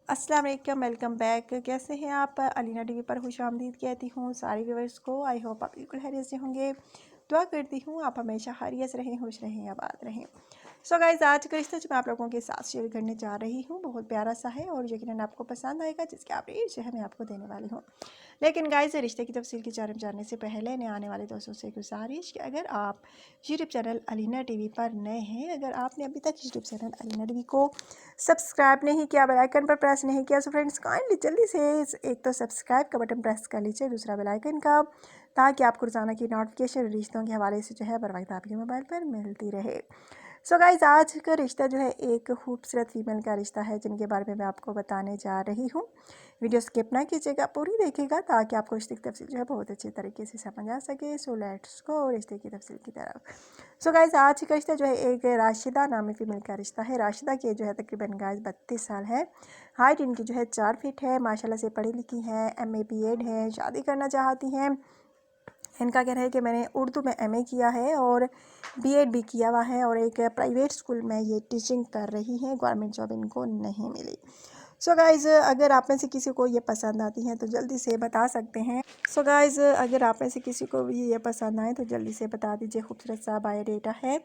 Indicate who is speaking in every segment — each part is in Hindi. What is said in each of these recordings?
Speaker 1: अस्सलाम वालेकुम, वेलकम बैक। कैसे हैं आप? अलीना टीवी पर खुशामदीद कहती हूँ सारे व्यूवर्स को। आई होप आप बिल्कुल खैरियत से होंगे। दुआ करती हूँ आप हमेशा खैरियत रहें, खुश रहें, आबाद रहें। सो गाइस, आज का रिश्ता जो मैं आप लोगों के साथ शेयर करने जा रही हूँ बहुत प्यारा सा है और यकीनन आपको पसंद आएगा, जिसके अपडेट जो है मैं आपको देने वाली हूँ। लेकिन गाइस, रिश्ते की तफसील की जानब जानने से पहले नए आने वाले दोस्तों से गुजारिश कि अगर आप यूट्यूब चैनल अलीना टीवी पर नए हैं, अगर आपने अभी तक यूट्यूब चैनल अलीना टीवी को सब्सक्राइब नहीं किया, बेल आइकन पर प्रेस नहीं किया, सो फ्रेंड्स काइंडली जल्दी से एक तो सब्सक्राइब का बटन प्रेस कर लीजिए, दूसरा बेल आइकन का, ताकि आपको रोजाना की नोटिफिकेशन रिश्तों के हवाले से जो है बर वक्त आपके मोबाइल पर मिलती रहे। सो गाइज, आज का रिश्ता जो है एक खूबसूरत फीमेल का रिश्ता है, जिनके बारे में मैं आपको बताने जा रही हूँ। वीडियो स्किप ना कीजिएगा, पूरी देखिएगा, ताकि आपको रिश्ते की तफसील जो है बहुत अच्छे तरीके से समझ आ सके। सो लेट्स गो रिश्ते की तफसील की तरफ। सो गाइज, आज का रिश्ता जो है एक राशिदा नामी फीमेल का रिश्ता है। राशिदा की जो है तकरीबन गाइज 32 साल है। हाइट इनकी जो है 4 फीट है। माशाल्लाह से पढ़ी लिखी हैं, MA BEd है, शादी करना चाहती हैं। इनका कहना है कि मैंने उर्दू में MA किया है और BEd भी किया हुआ है और एक प्राइवेट स्कूल में ये टीचिंग कर रही हैं। गवर्नमेंट जॉब इनको नहीं मिली। सो गाइज़, अगर आप में से किसी को ये पसंद आती हैं तो जल्दी से बता सकते हैं। सो गाइज़, अगर आप में से किसी को भी ये पसंद आए तो जल्दी से बता दीजिए। खूबसूरत सा बायोडेटा है।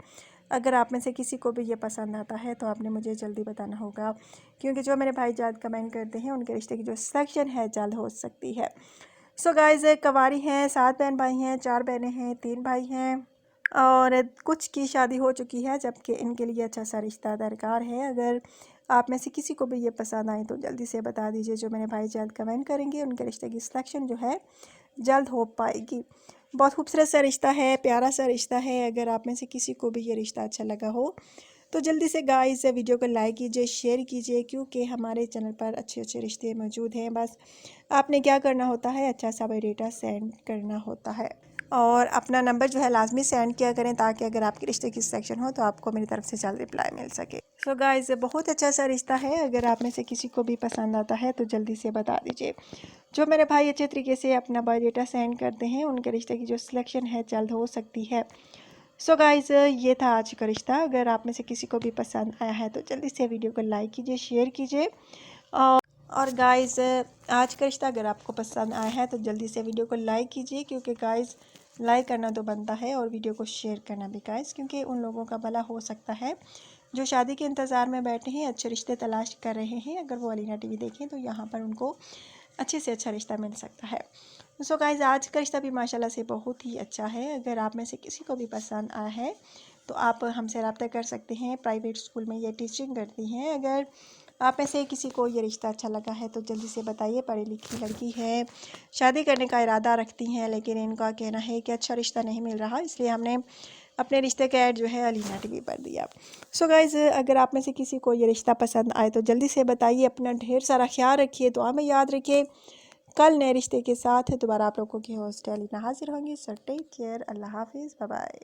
Speaker 1: अगर आप में से किसी को भी ये पसंद आता है तो आपने मुझे जल्दी बताना होगा, क्योंकि जो मेरे भाई जाद कमेंट करते हैं उनके रिश्ते की जो सिलेक्शन है जल्द हो सकती है। सो गाइज़, कवारी हैं, 7 बहन भाई हैं, 4 बहनें हैं, 3 भाई हैं और कुछ की शादी हो चुकी है, जबकि इनके लिए अच्छा सा रिश्ता दरकार है। अगर आप में से किसी को भी ये पसंद आए तो जल्दी से बता दीजिए। जो मेरे भाई जल्द कमेंट करेंगे उनके रिश्ते की सिलेक्शन जो है जल्द हो पाएगी। बहुत खूबसूरत सा रिश्ता है, प्यारा सा रिश्ता है। अगर आप में से किसी को भी ये रिश्ता अच्छा लगा हो तो जल्दी से गाइस वीडियो को लाइक कीजिए, शेयर कीजिए, क्योंकि हमारे चैनल पर अच्छे अच्छे रिश्ते मौजूद हैं। बस आपने क्या करना होता है, अच्छा सा बायोडेटा सेंड करना होता है और अपना नंबर जो है लाजमी सेंड किया करें, ताकि अगर आपके रिश्ते की सिलेक्शन हो तो आपको मेरी तरफ से जल्द रिप्लाई मिल सके। सो गाइस, बहुत अच्छा सा रिश्ता है। अगर आप में से किसी को भी पसंद आता है तो जल्दी से बता दीजिए। जो मेरे भाई अच्छे तरीके से अपना बायोडेटा सेंड करते हैं उनके रिश्ते की जो सिलेक्शन है जल्द हो सकती है। सो गाइज़, ये था आज का रिश्ता। अगर आप में से किसी को भी पसंद आया है तो जल्दी से वीडियो को लाइक कीजिए, शेयर कीजिए। और गाइज़, आज का रिश्ता अगर आपको पसंद आया है तो जल्दी से वीडियो को लाइक कीजिए, क्योंकि गाइज़ लाइक करना तो बनता है और वीडियो को शेयर करना भी गाइज़, क्योंकि उन लोगों का भला हो सकता है जो शादी के इंतज़ार में बैठे हैं, अच्छे रिश्ते तलाश कर रहे हैं। अगर वो अलीना टीवी देखें तो यहाँ पर उनको अच्छे से अच्छा रिश्ता मिल सकता है। सो गाइज़, आज का रिश्ता भी माशाल्लाह से बहुत ही अच्छा है। अगर आप में से किसी को भी पसंद आया है तो आप हमसे रब्ता कर सकते हैं। प्राइवेट स्कूल में ये टीचिंग करती हैं। अगर आप में से किसी को ये रिश्ता अच्छा लगा है तो जल्दी से बताइए। पढ़ी लिखी लड़की है, शादी करने का इरादा रखती हैं, लेकिन इनका कहना है कि अच्छा रिश्ता नहीं मिल रहा, इसलिए हमने अपने रिश्ते का ऐड जो है अलीना टीवी पर दिया। सो गाइज़, अगर आप में से किसी को ये रिश्ता पसंद आए तो जल्दी से बताइए। अपना ढेर सारा ख्याल रखिए, दुआ में याद रखिए। कल नए रिश्ते के साथ दोबारा आप लोगों की होस्ट अलीना हाजिर होंगी। सो टेक केयर, अल्लाह हाफिज़, बाय बाय।